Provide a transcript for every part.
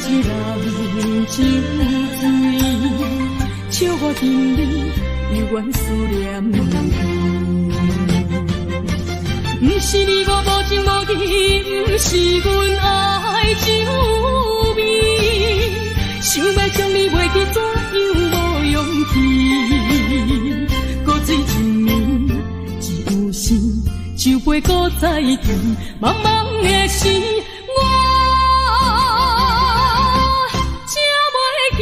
一人酒醉，笑我今日犹原思念你。不是你我无情无义，不是阮爱酒味，想要将你袂记，怎样无勇气？搁水一暝，只有心，酒杯搁再见，茫茫的时，我才袂记，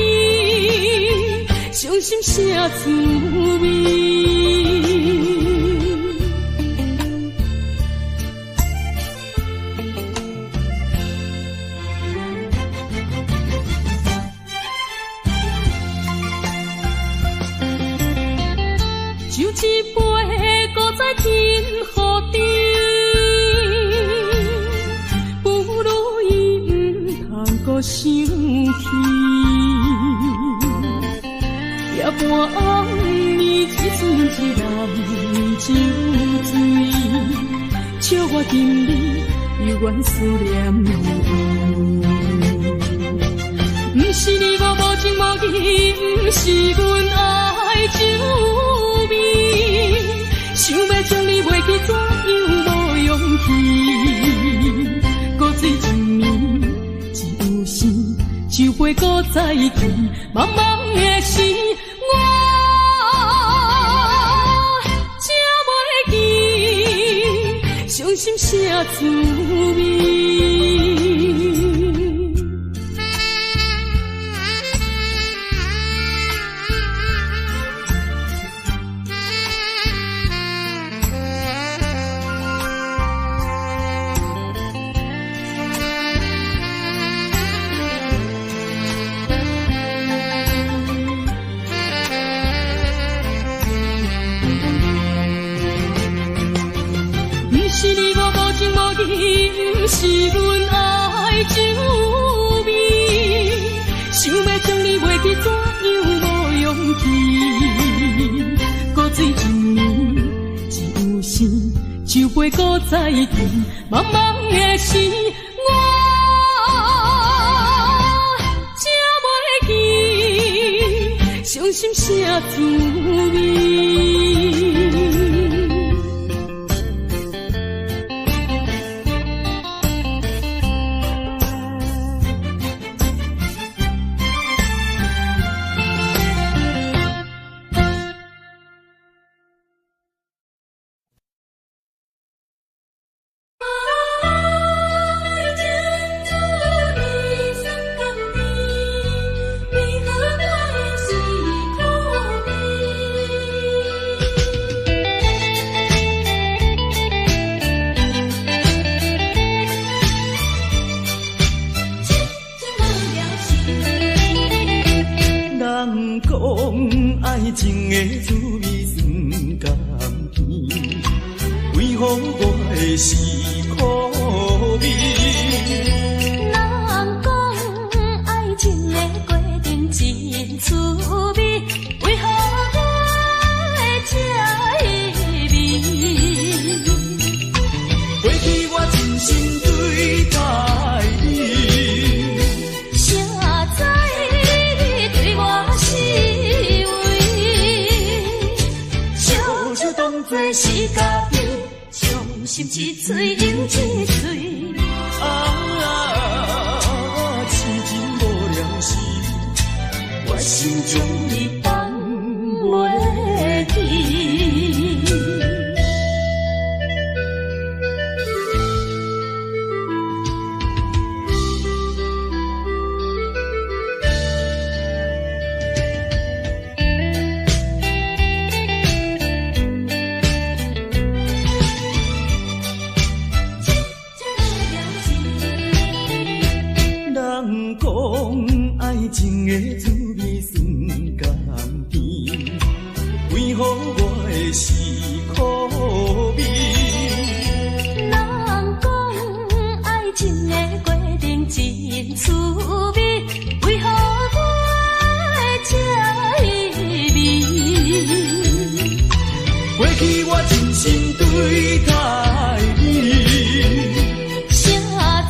伤心啥滋味？酒一杯，搁再添予你，不如伊毋通搁想起。夜半暗暝，只剩一人酒醉，笑我今日犹原思念你。不是你我无情无义，不是阮爱酒味，想要将你袂记，怎样无勇气？搁水一暝，只有心，酒杯搁再见，茫茫的时，我才袂记，伤心啥滋味？不是阮爱酒味，想要将你袂记，怎样无勇气？搁水一暝，只有心，酒杯搁再见，茫茫的时，我才袂记，伤心啥滋味？情的滋味酸甘甜，为何我的是苦味？人讲爱情的过程真滋味，为何我会这味？过去我真心对待你，啥知你对我是当作是家己，伤心一嘴饮一嘴。痴情无了时，我心中你放袂记。情的滋味酸甘甜，为何我的是苦味？人讲爱情的过程真滋味，为何我会这味？过去我真心对待你，啥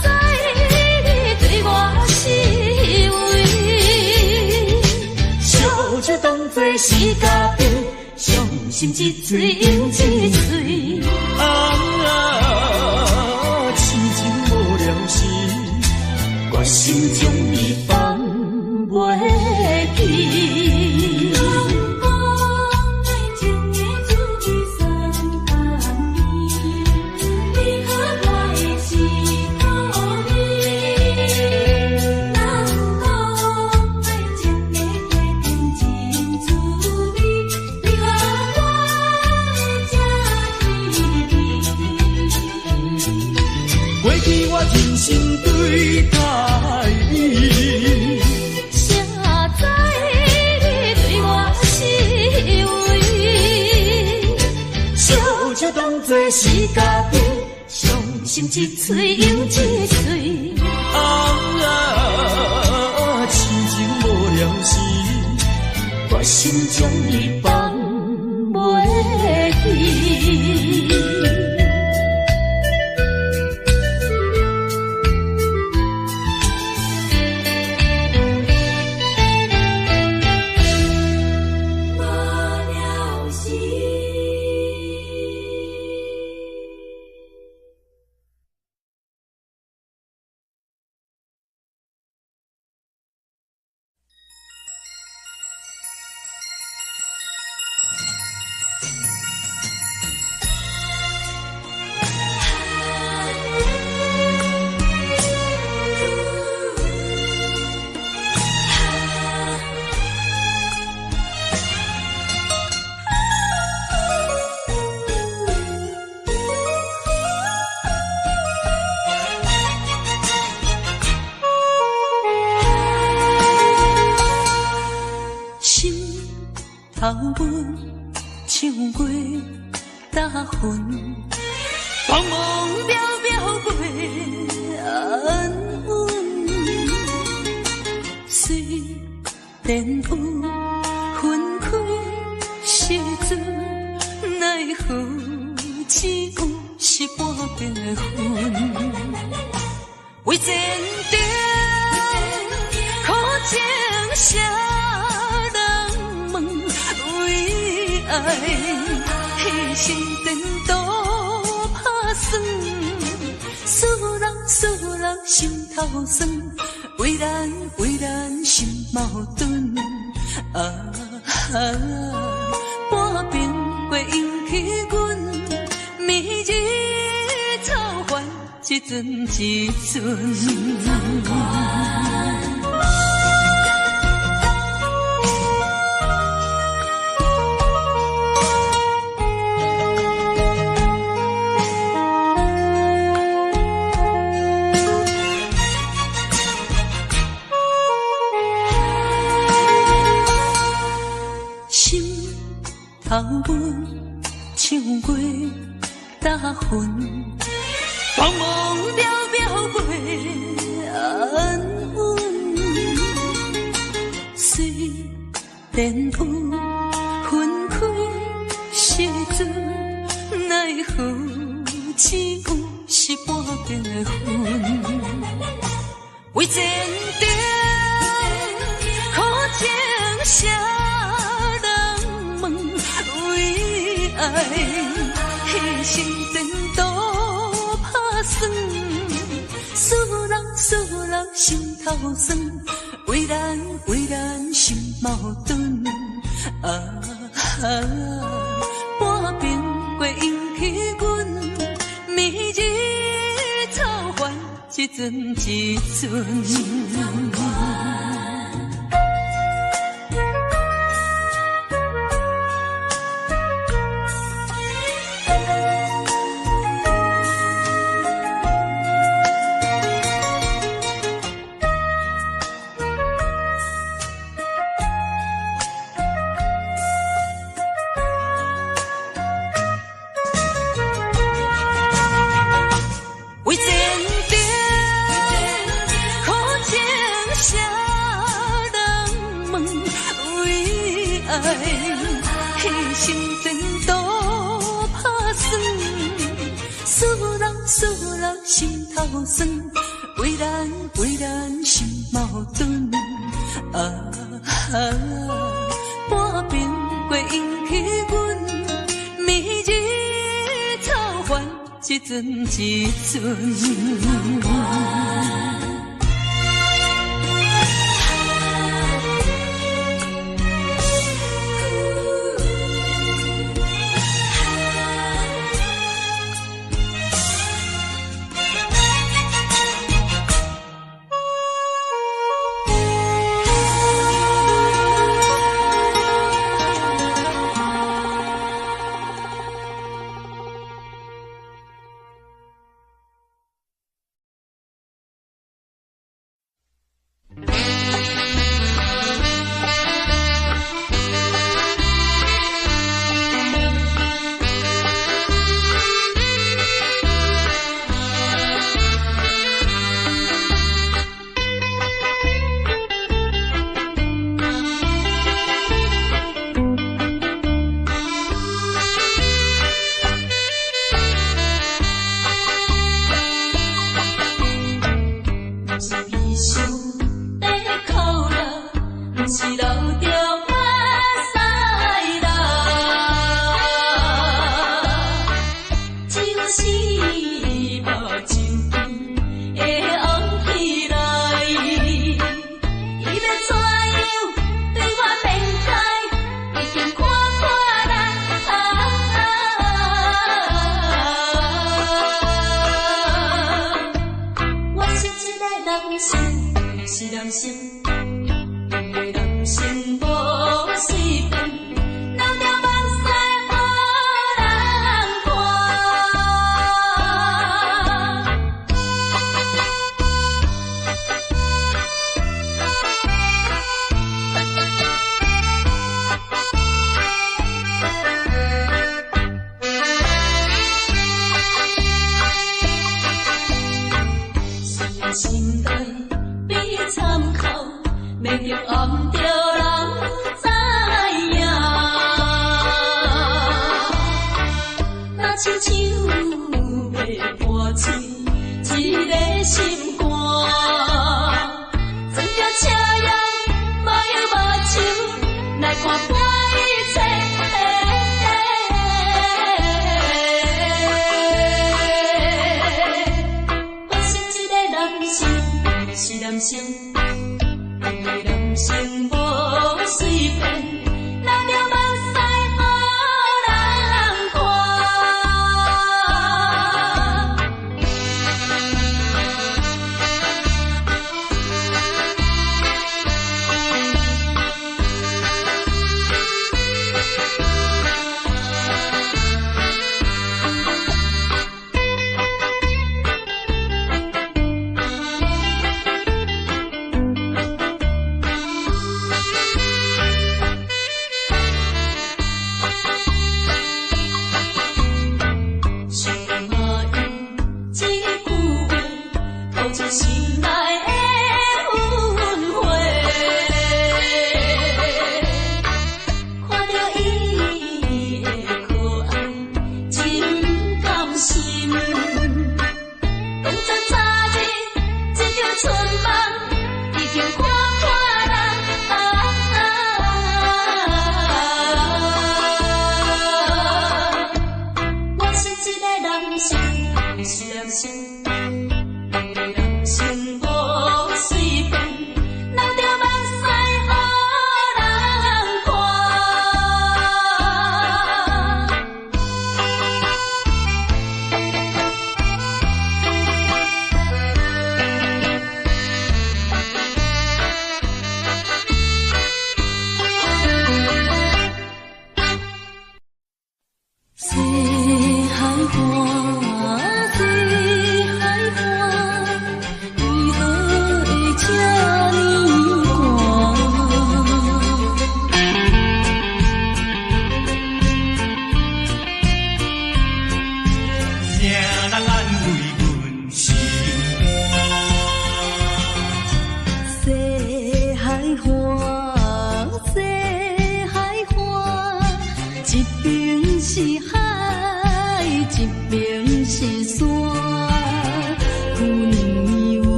知你对我是作是家己，伤心一嘴饮一嘴。痴情无了时，我心中你放袂记。真心对待你，谁知你对我是为？小酒当作是家己，伤心一嘴又一嘴。痴情无了时，我心中你放袂记。头阮唱过大云，茫茫渺渺过安稳。虽然有分开时阵，奈何只有是半边的云。为前程苦情谁人问？为爱牺牲颠倒打算，使人心头酸。为咱心矛盾。半边过引起阮暝日操烦，一阵一阵。头阮唱过大云，茫茫渺渺过安稳。虽然有分开时阵，奈何只有是半边的云。为前程苦情谁人问？为爱牺牲颠倒打算，使人心头酸。为咱心矛盾。半边过引起阮暝日操烦，一阵一阵。为前程苦情谁人问？为爱牺牲颠倒打算，使人心头酸。为咱心矛盾。半边过引起阮明日草原一阵一阵。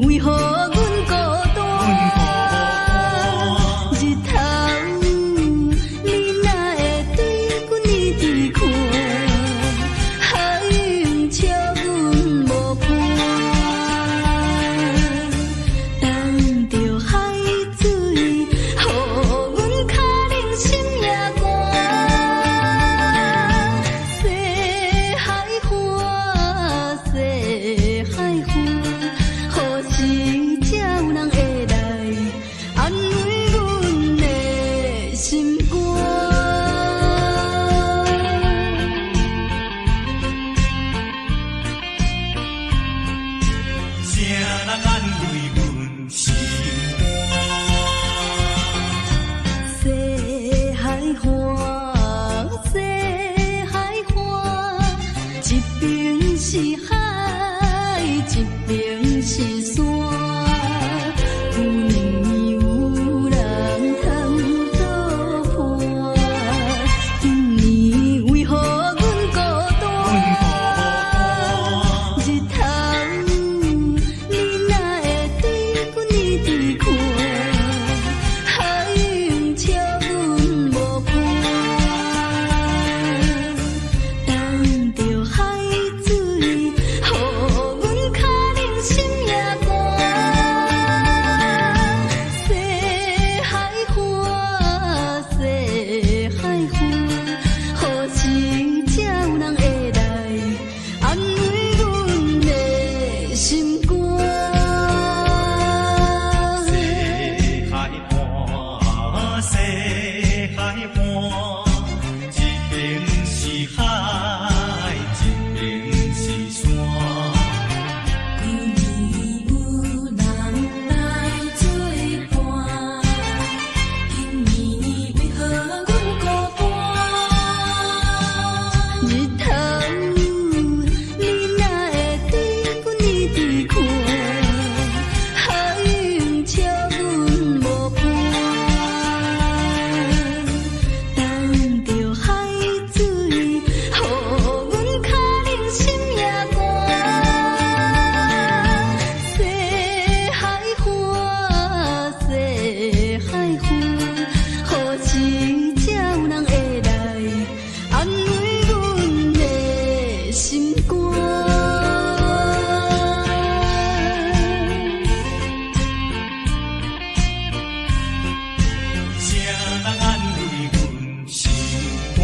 为何？人安慰阮心西海岸，西海岸，一边是海，一边是山。有年有人通作伴，今年为何阮孤单？日头你哪会对阮呢对看？海涌笑阮无伴，等着海水，予阮脚冷心也寒。西海岸，西海岸，何时才有人会来安慰阮的心肝？西海岸，西海岸，一边是海，一边是山。有年有人来作伴，今年为何阮孤单？日头你哪会对阮呢对看？海涌笑阮无伴，等着海水，予阮脚冷心也寒。西海岸，西海岸，何时才有人会来安慰阮的心肝？谁人安慰阮心肝？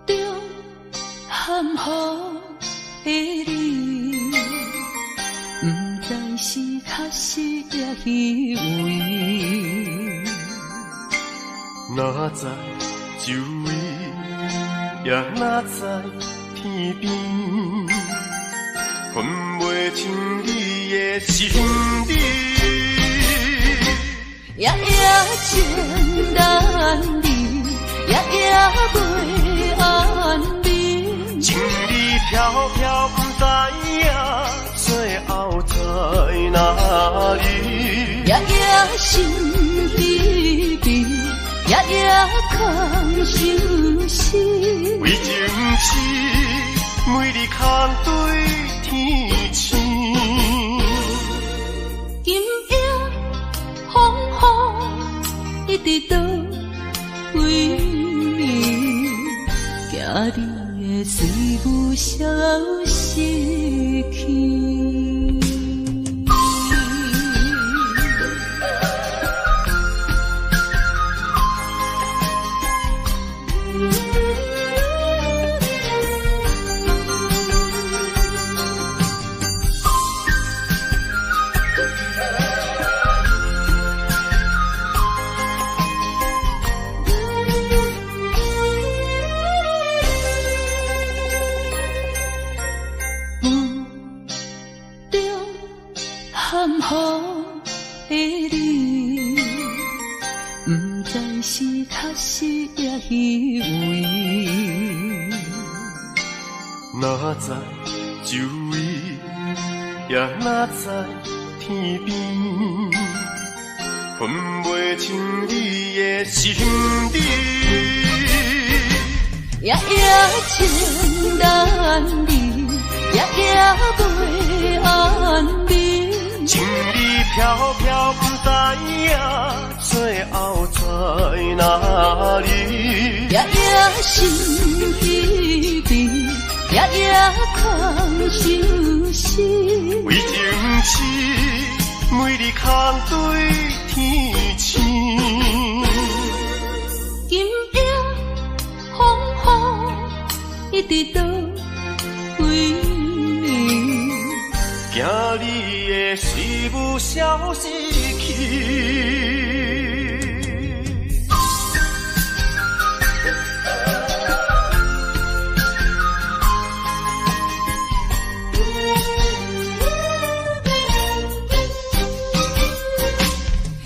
着含雨的你，不知是确实也虚伪。哪知周围，也哪知天边，分袂清你的心理。夜夜情难离，夜夜袂安眠。情意飘飘，不知影最后在哪里。夜夜心悲悲，夜夜空相思。为情痴，每日空对天星。今夜风雨一直倒为你，惊你的随无消息去。含雨的你，不知是确实也虚伪。哪知周围，也哪知天边，分袂清你的心理。夜夜情难离，夜夜袂安眠。情意飘飘，不知最后在哪里？夜夜心稀微，夜夜空相思。为情痴，每日空对天星。今夜风雨一直到为你，惊你的随物消失去。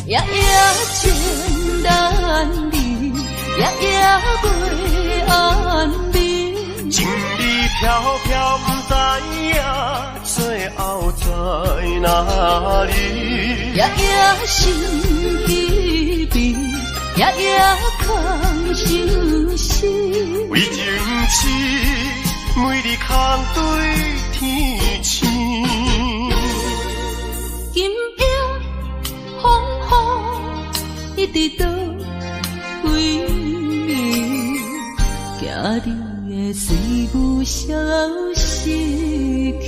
夜夜情难离，夜夜袂安眠。情意飘飘，不知影最后在哪里？夜夜心稀微，夜夜空相思。为情痴，每日空对天星。今夜风雨一直到为你，惊你的随物消失去。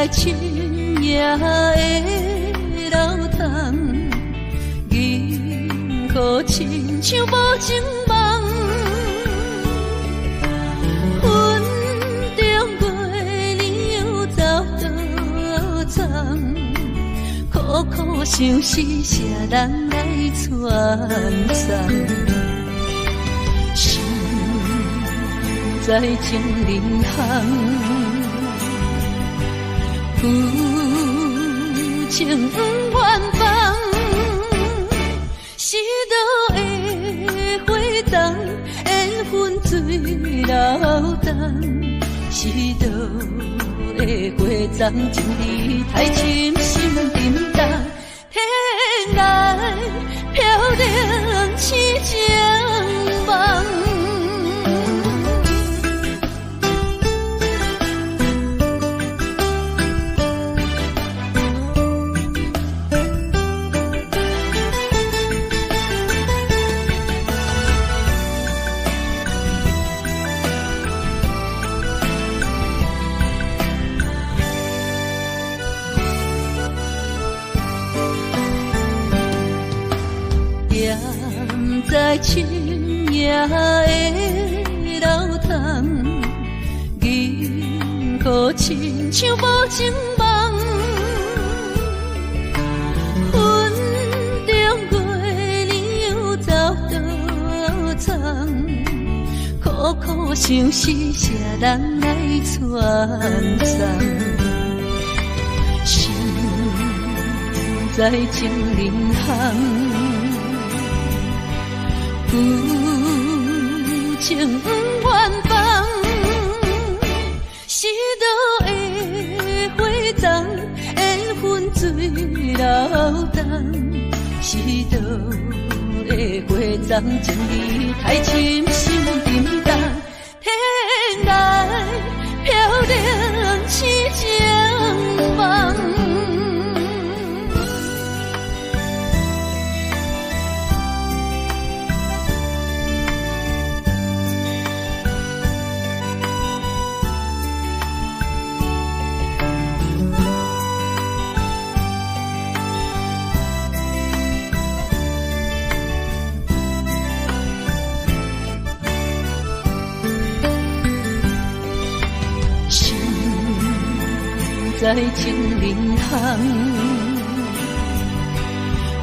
在深夜的楼堂，银河亲像无情梦，云中月亮又走倒藏，苦苦相思谁人来传送？心在情人行。负情远放，是倒的花灯，缘分水流动，是倒的花丛，情义太深，心沉重，天来飘零痴情梦。在深夜的楼堂，银河亲像无情梦，云中月亮又走倒藏，苦苦相思谁人来传送？心在情人行。负情远放，是倒的花丛，缘分水流动，是倒的花丛，情义太深，心沉重，天来飘零痴情梦。在情人行，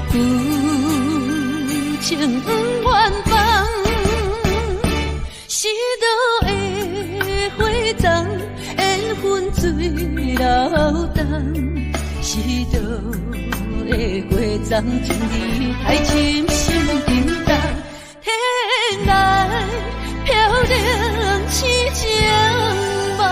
负情远放，是倒的花丛，缘分水流动，是倒的花丛，情义太深，心沉重，天来飘零痴情梦。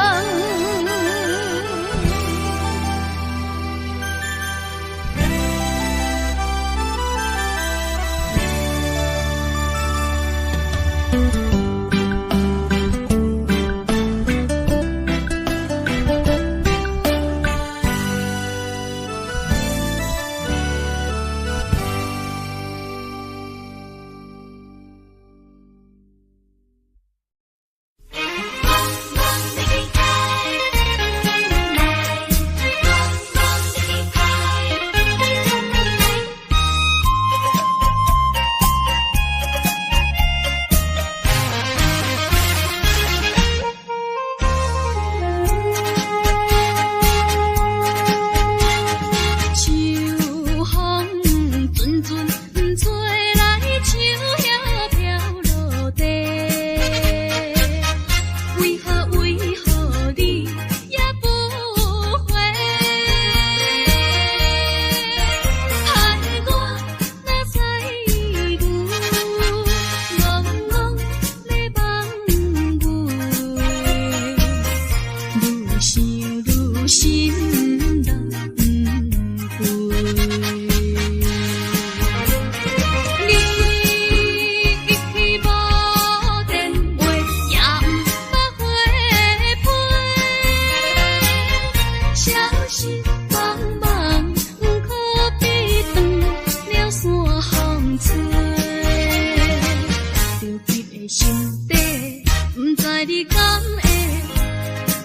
你敢会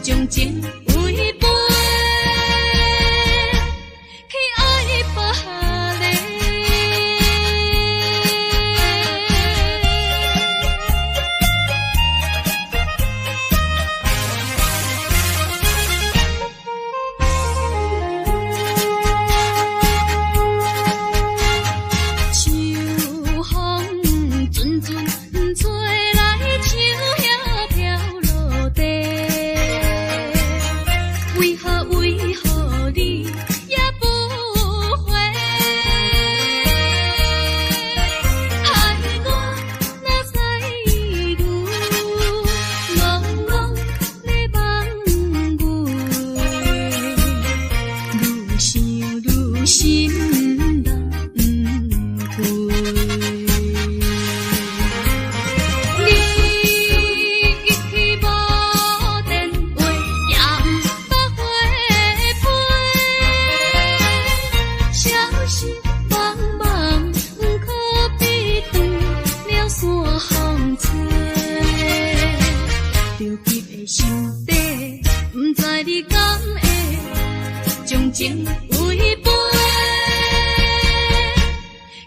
将情违背？心底，不知你敢会将情违背，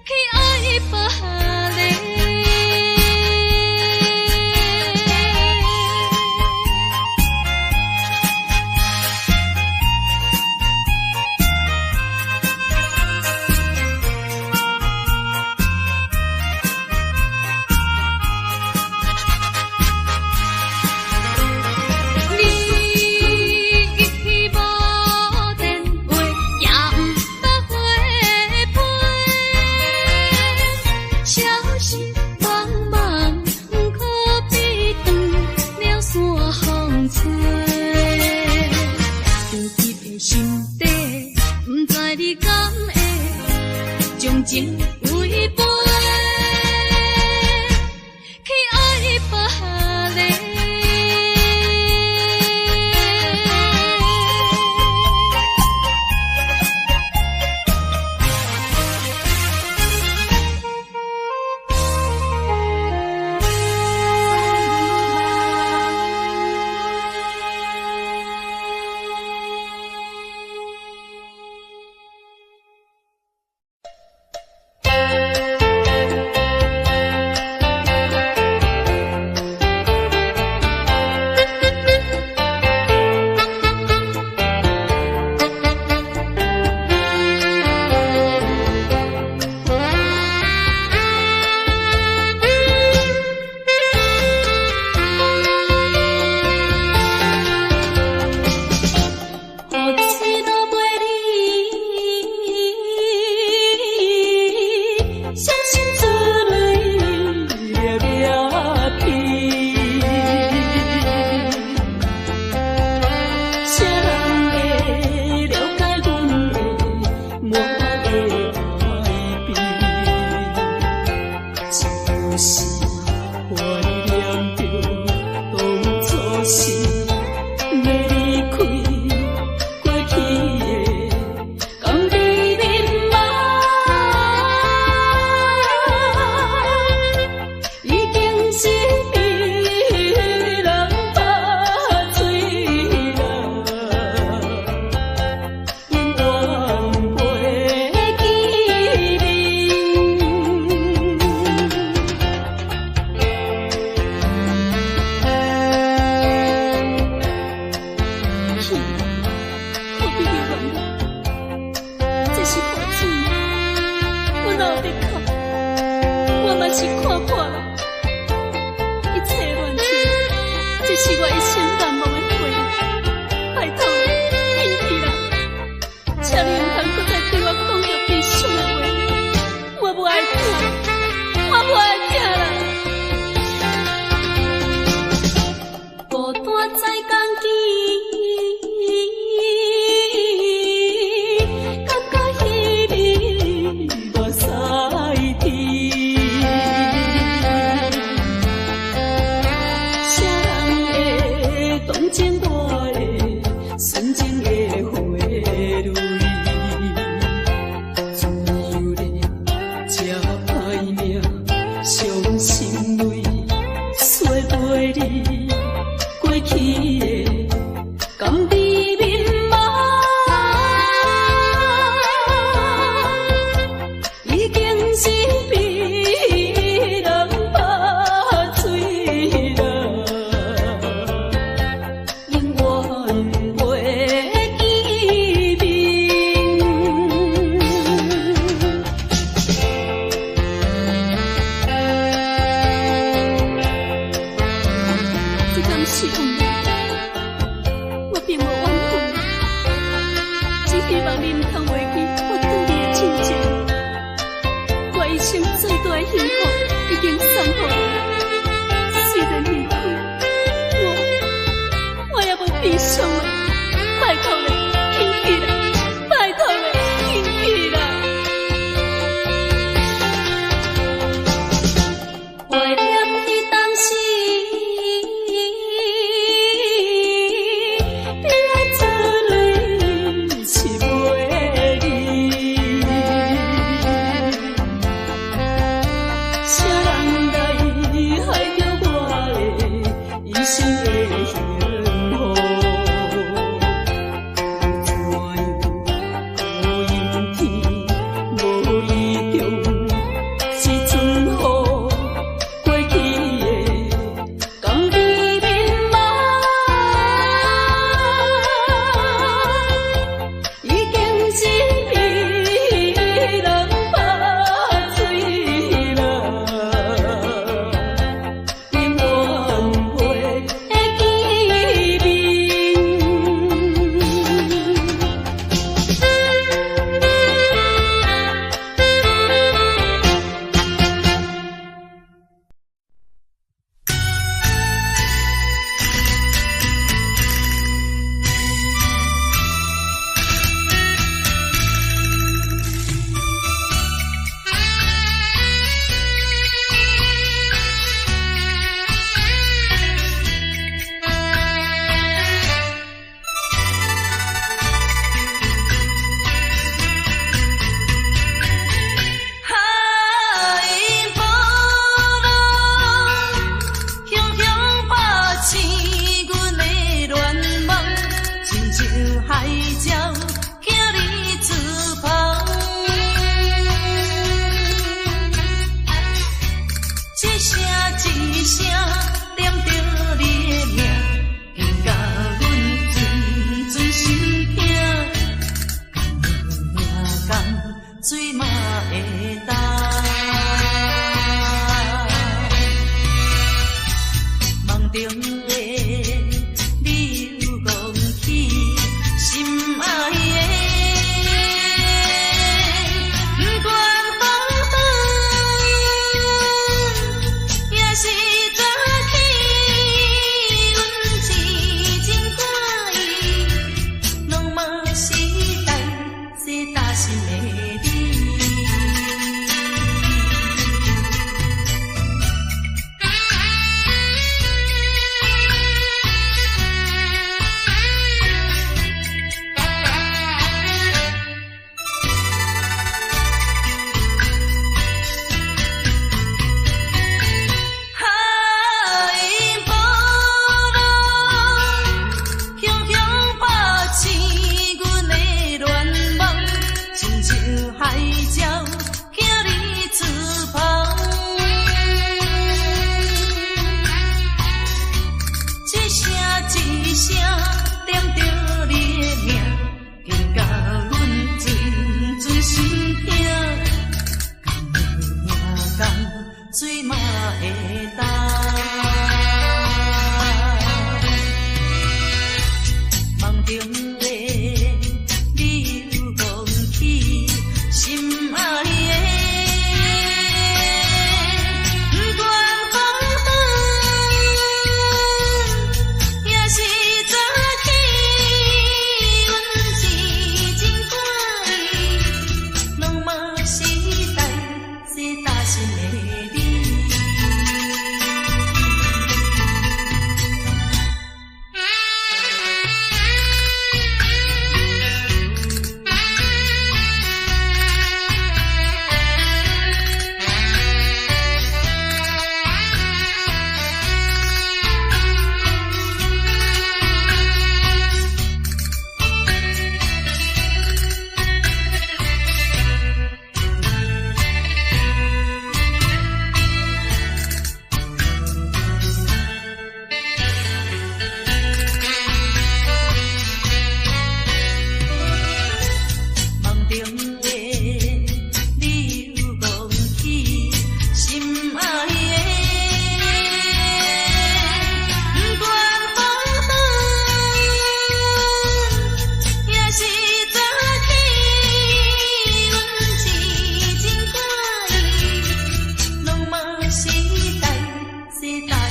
去爱别个。情违背，去爱别个。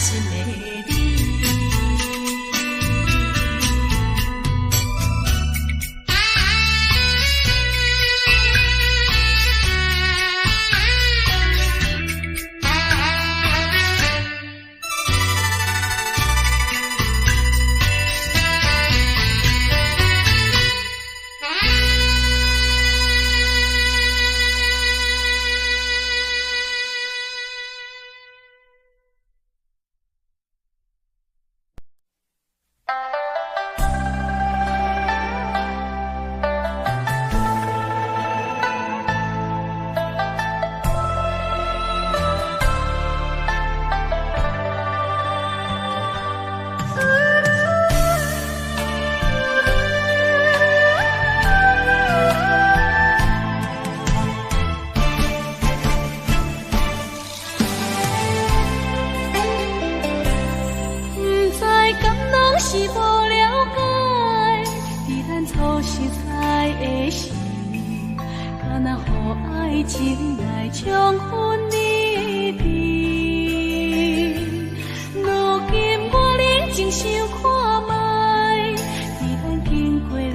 心的你。是无了解，伫咱初识在的时，敢若予爱情来冲昏你智。如今我认真想看卖，伫咱经过了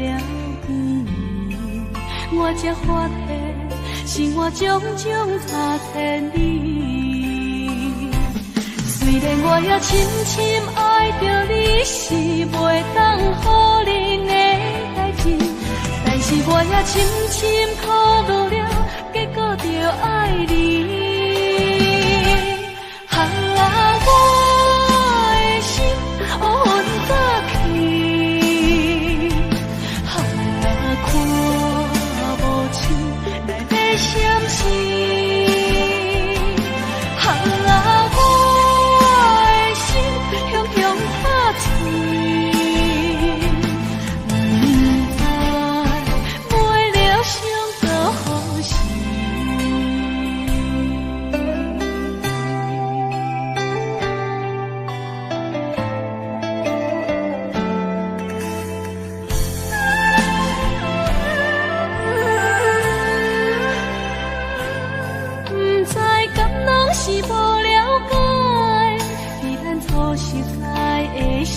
几年，我才发现生活种种差千里。虽然我也深深爱着你，是袂当予恁的代志，但是我也深深考虑了，结果着爱你。我的心乌云早起，看无清来要闪失。是无了解，伫咱初识在的时，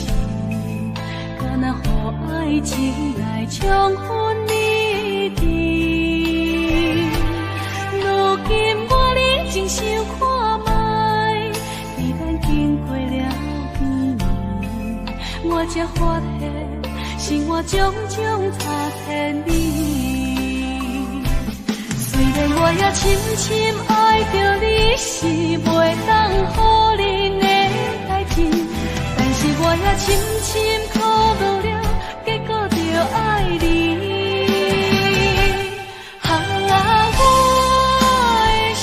敢若予爱情来冲昏你智。如今我认真想看卖，伫咱经过了几年，我才发现生活种种差千里。虽然我也深深爱着你，是袂当予恁的代志，但是我也深深考虑了，结果着爱你。我的心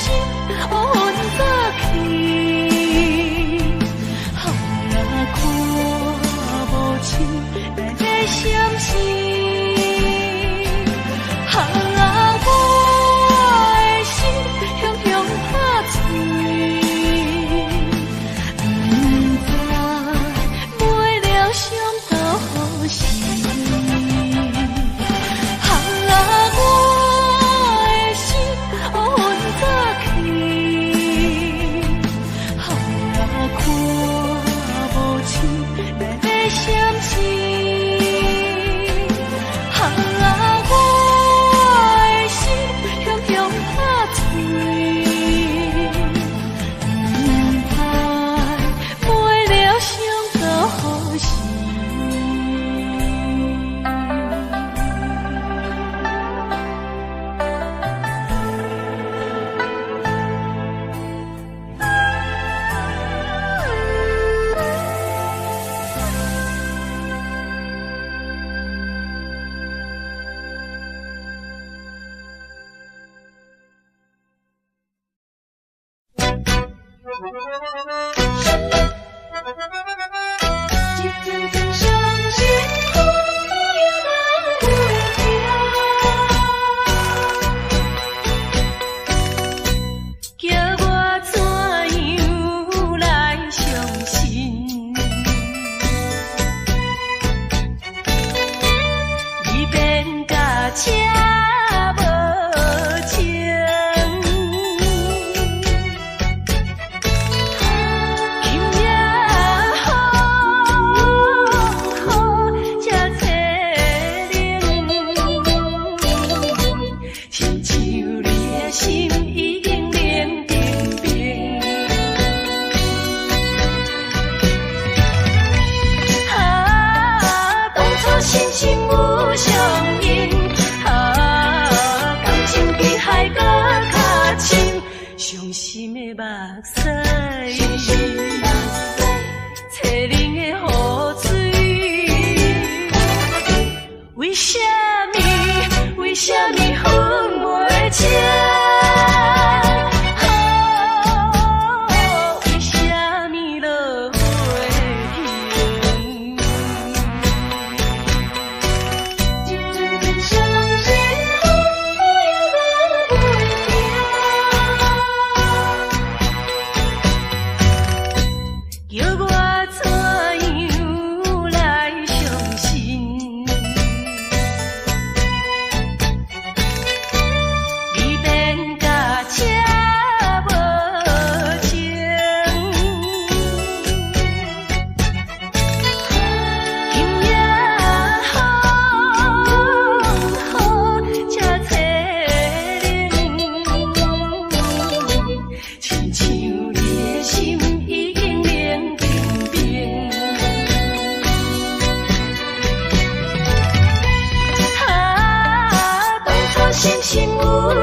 乌云早起，看无清来要闪失。想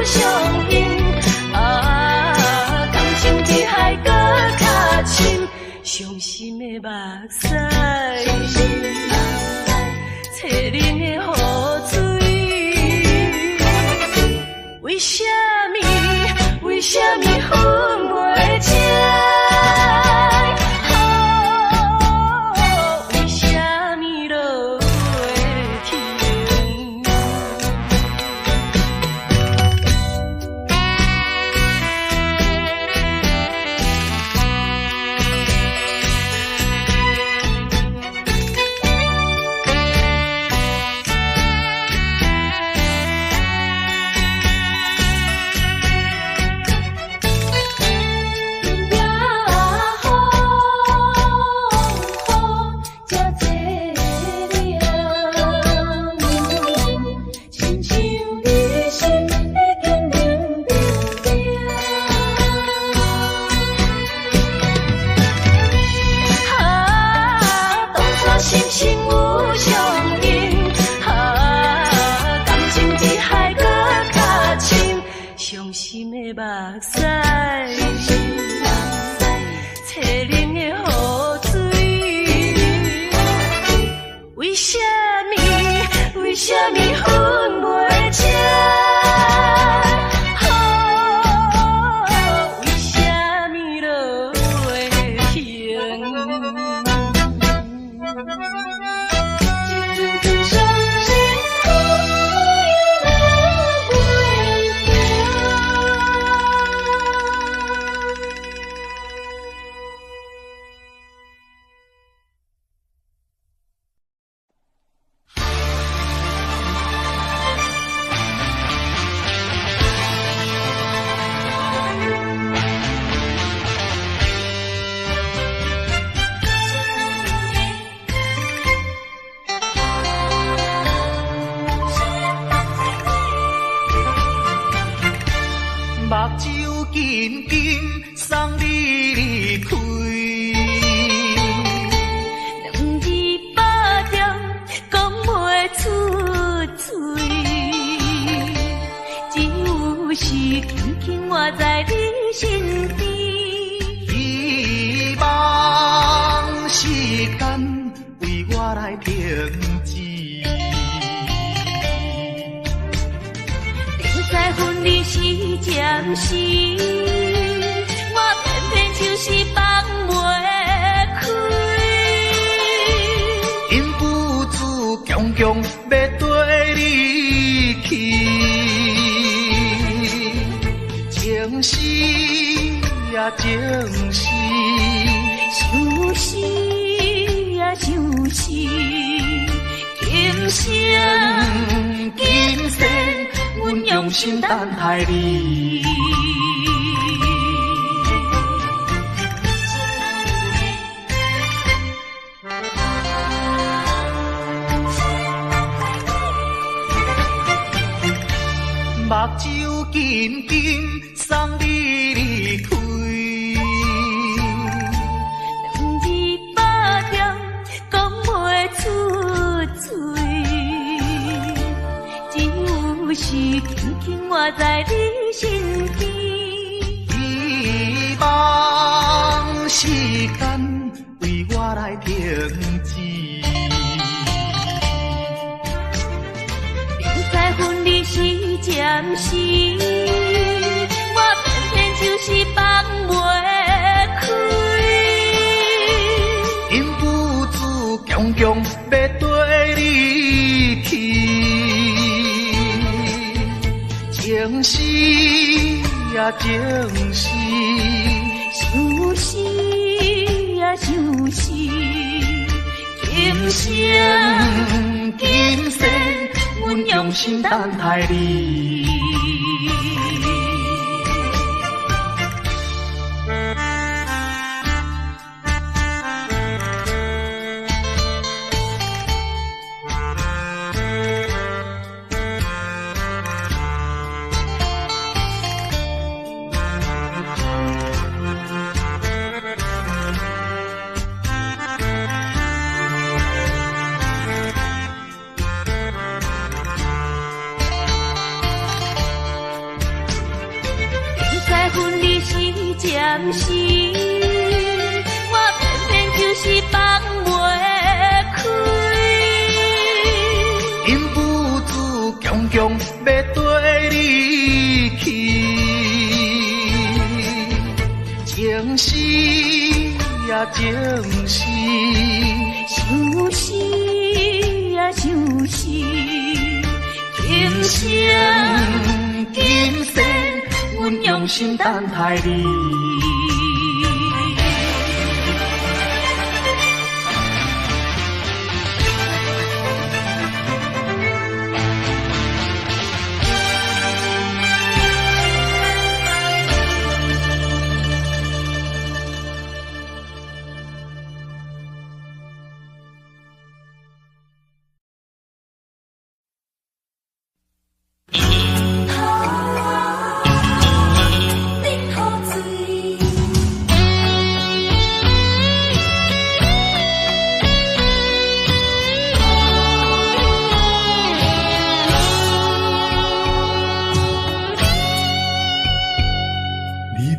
相拥。啊，感情比海搁较深，伤心的目屎，摕恁的雨水。为什么？为什么分袂清？为什么落会停？伤心的目屎，摕恁的雨水。为什么？为什么分袂清？为什么落会停？目睭紧紧送你离开，两字百点讲袂出嘴，只有是轻轻活在你身边。希望时间为我来停止。在分离时暂时，我偏偏就是放袂开。因父子强强要跟你去，情是呀情是，想是呀想是，今生今生阮用心等待你。目睭紧紧送你离开，两字百点讲袂出嘴，只有是轻轻活在你身边。希望时间为我来停止。在分离时暂时，我偏偏就是放袂开。因父子强强要跟你去，情是呀情是，想是呀想是，今生今生阮用心等待你。时，我偏偏就是放袂开。因父子强强要跟你去，情丝呀情丝，想死呀想死，今生今世，阮用心等待你。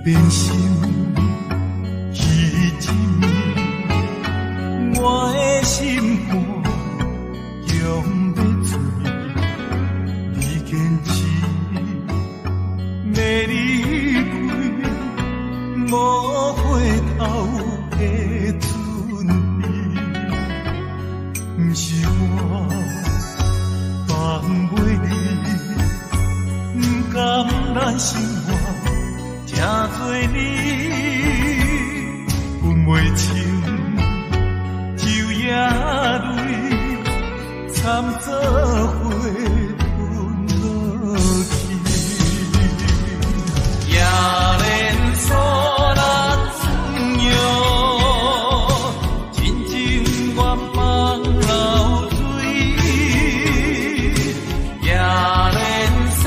变心，迄一暝，我的心肝强要醉，你坚持要离开，无回头的准备，不是我放袂你，不甘咱生活。正做你分袂清，酒也泪，惨做伙吞落去。夜连锁咱转悠，真情愿放流水。夜连锁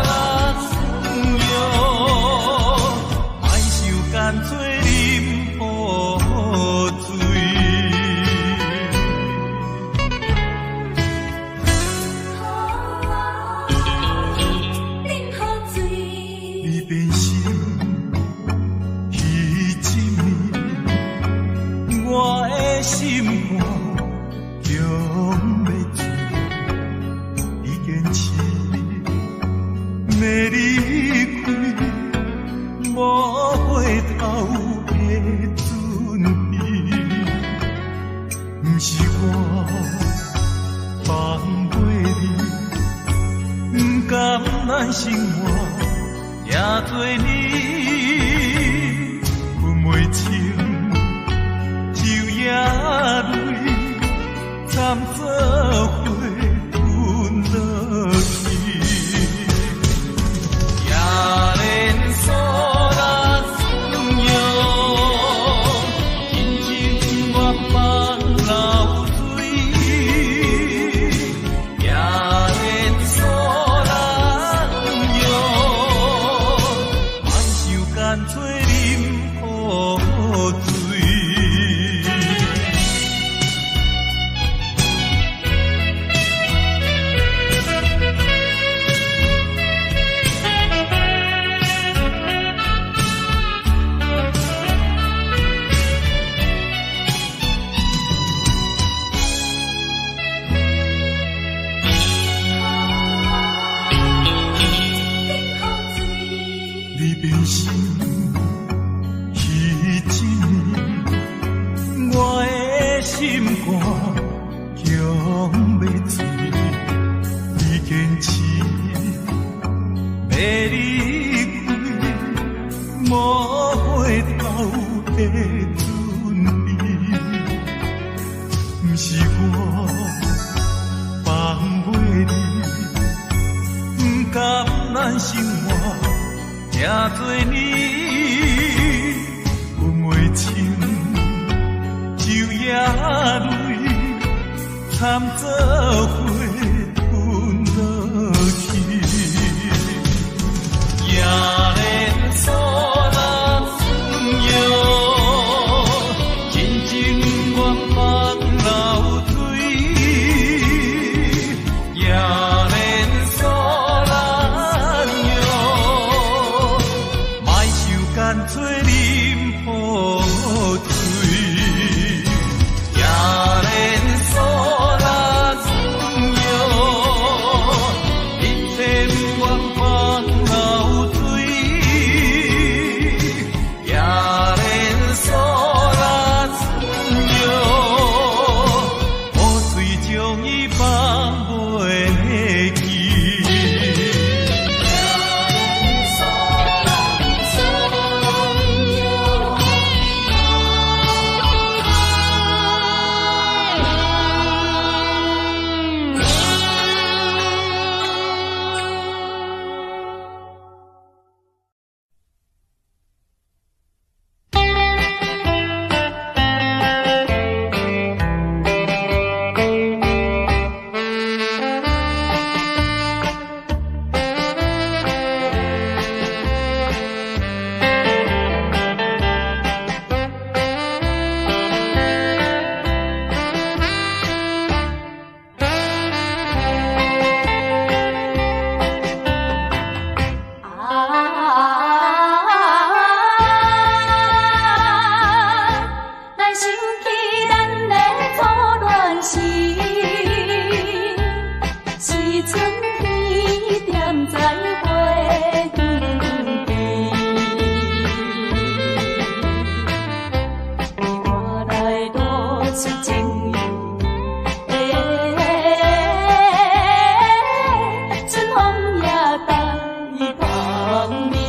咱转悠。干脆饮雨水，你变心，迄一暝，我的心肝强要醉，你坚持要离开。无回头的准备，不是我放袂你，不甘咱生活也做你分袂清，酒也泪，惨做伙吞落去。夜连锁。你变心，迄一暝，我的心肝强要醉，你坚持要离开，无回头的准备，不是我放袂你，不甘咱生活。也做你分袂清，酒也泪，惨做伙吞落去。夜连锁咱转悠，真情愿放流水。夜连锁咱干脆你。出情意。春风也带芳味。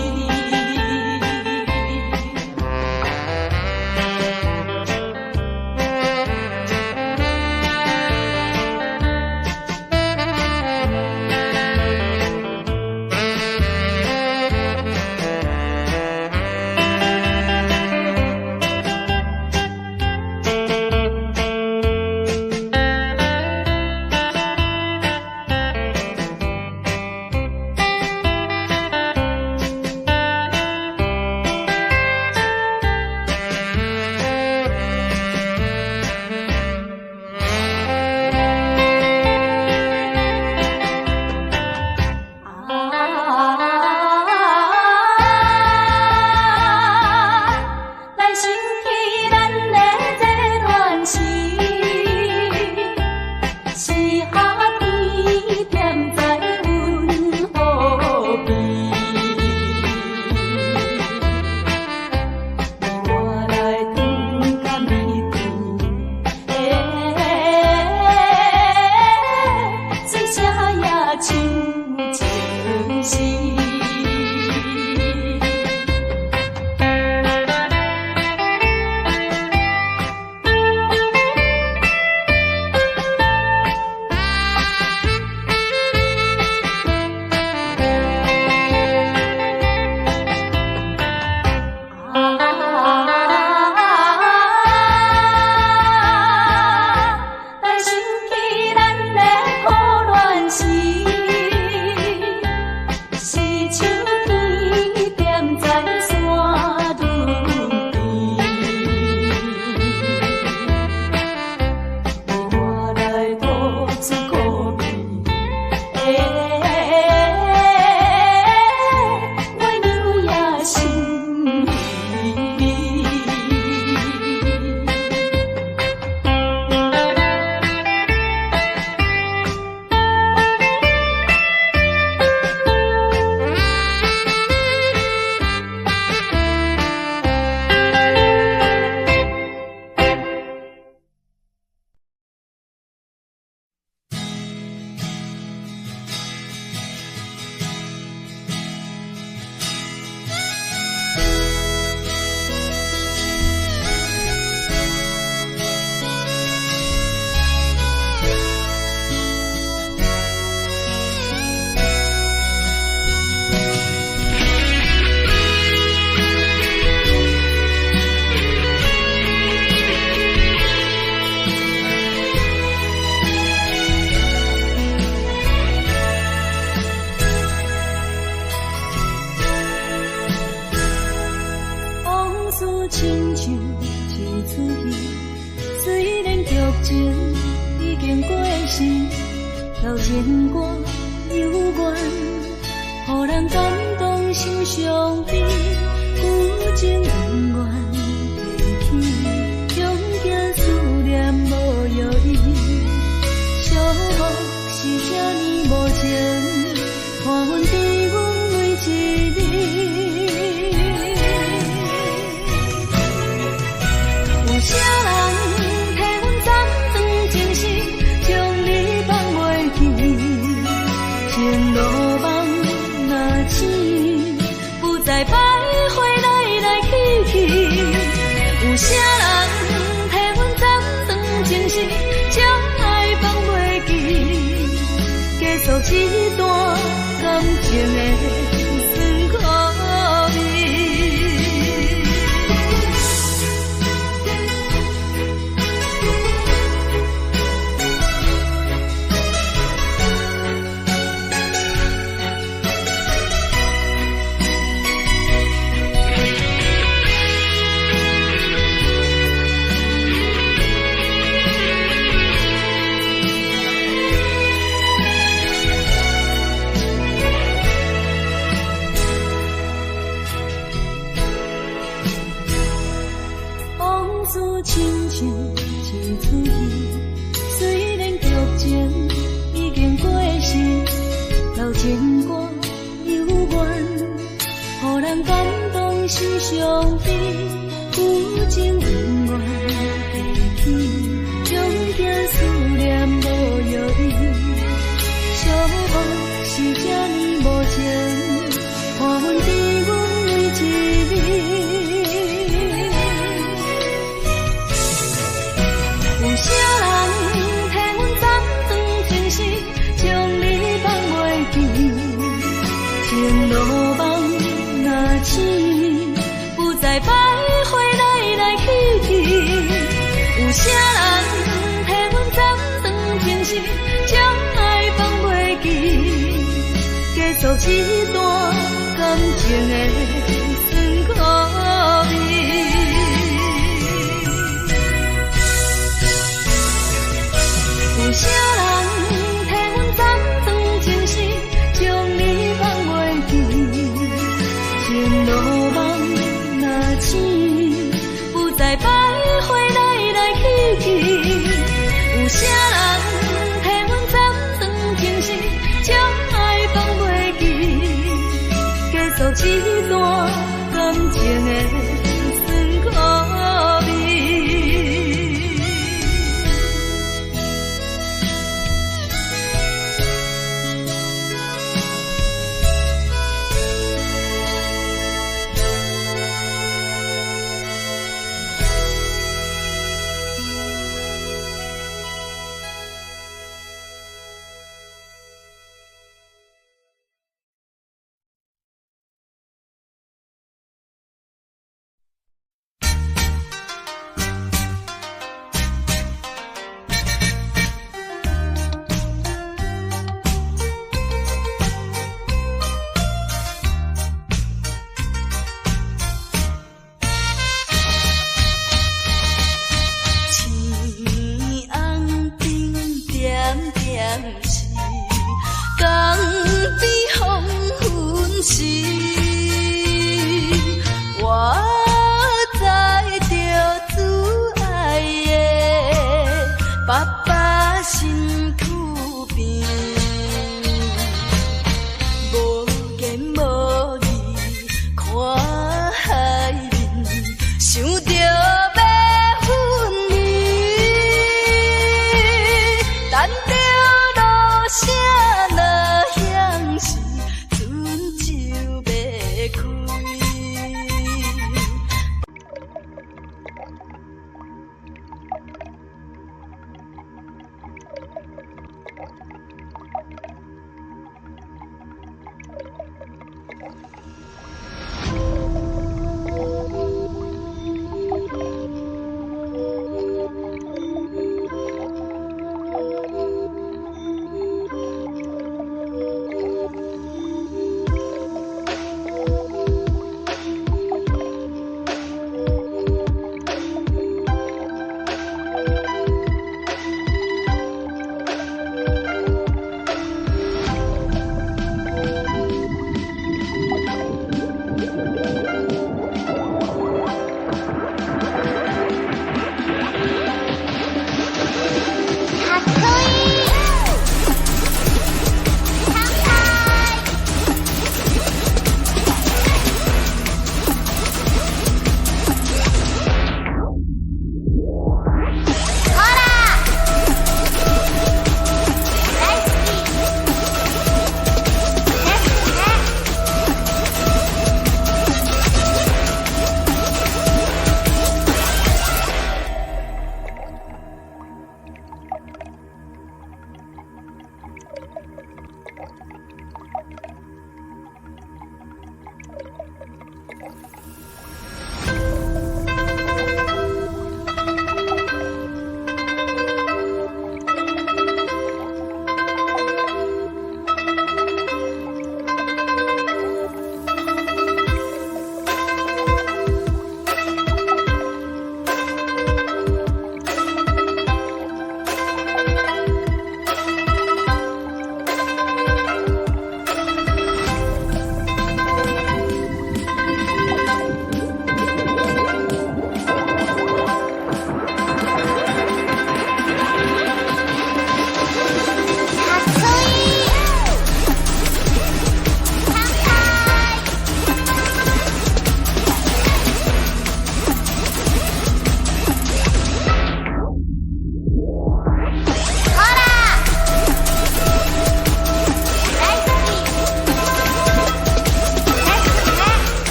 是上悲，有情永远会记。行思念无药医，寂寞是这呢无情，看阮伫阮为一味。有啥人替阮暂装情丝，将你放袂记，情路梦若醒，不再徘徊来来去去。有啥人替阮暂装情丝，将爱放袂记，结束这段感情的酸苦味。有啥人替阮暂装情丝，将你放袂记，情路梦若醒，不再徘徊来来去去。有啥人替阮暂装情丝，将爱放袂记，结束这段感情的酸苦味。爸